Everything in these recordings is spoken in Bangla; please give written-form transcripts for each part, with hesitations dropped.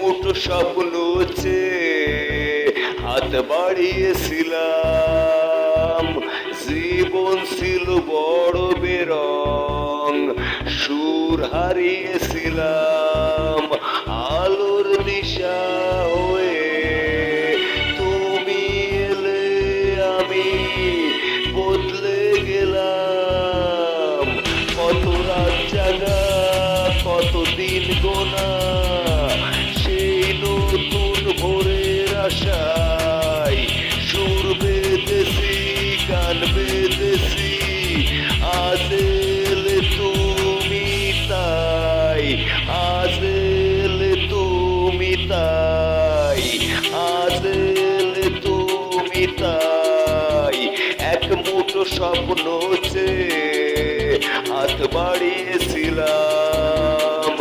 মুঠো স্বপ্ন হাত বাড়িয়েছিলাম, জীবন ছিল বড় বেরং, সুর হারিয়েছিলাম আলোর দিশা হয়ে। তুমি এলে আমি বদলে গেলাম, কত রাত জাগা কত দিন গোনা, সেই নতুন ভোরের আশায় সুর বেঁধেছি গান বেঁধেছি। আজ এলে তুমি তাই, আজ এলে তুমি তাই, আজ এলে তুমি তাই। এক মুঠো স্বপ্ন হাত বাড়িয়েছিলাম,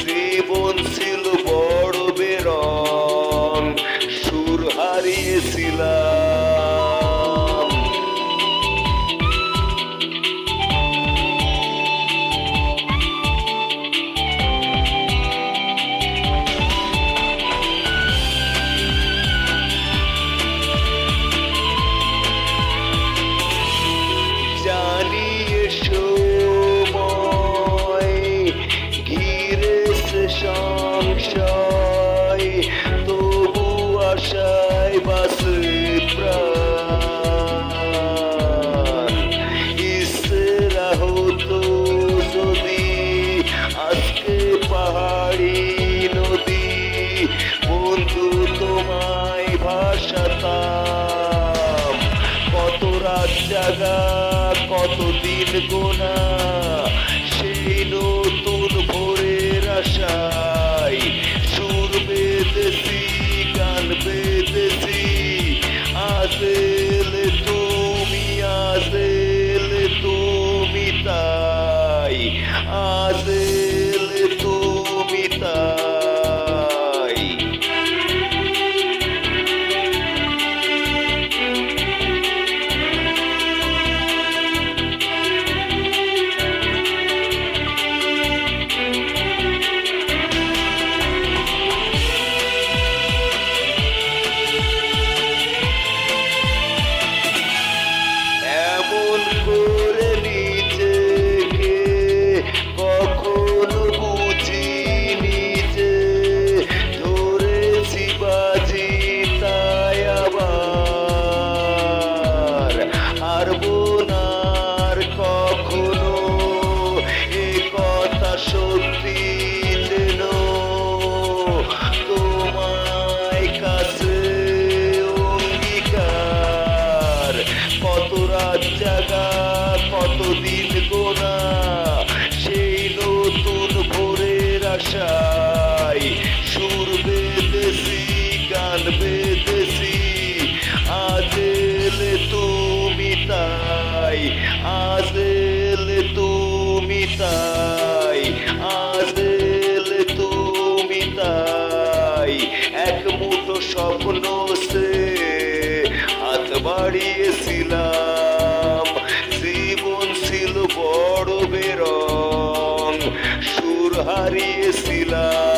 জীবন ছিল বড় বেরং, সুর হারিয়েছিলাম। জানি সংশয়, তবু আশায় বাসে প্রাণ। ইসরা হতো যদি আজকে পাহাড়ি নদী, বন্ধু তোমায় ভাসাতাম। কত রাত জাগা কত দিন গোনা, সেই নতুন ভোরের আশায় সুর বেঁধেছি গান বেঁধেছি। আজ এলে তুমি, আজ এলে তুমি তাই, আজ এলে তুমি তাই। করে নিজেকে কখনো বুঝিনি যে ধরেছি বাজি, তাই আবার হারবো না আর কখনো। এ কথা সত্যি যেন তোমায় কাছে অঙ্গীকার। কত রাত জাগা কত দিন গোনা, সেই নতুন ভোরের আশায় সুর বেঁধেছি গান বেঁধেছি। আজ এলে তুমি তাই, আজ এলে তুমি তাই, আজ এলে তুমি তাই। এক মুঠো স্বপ্ন হাত বাড়িয়েছিলাম, জীবন ছিল বড় বেরং, সুর হারিয়েছিলাম।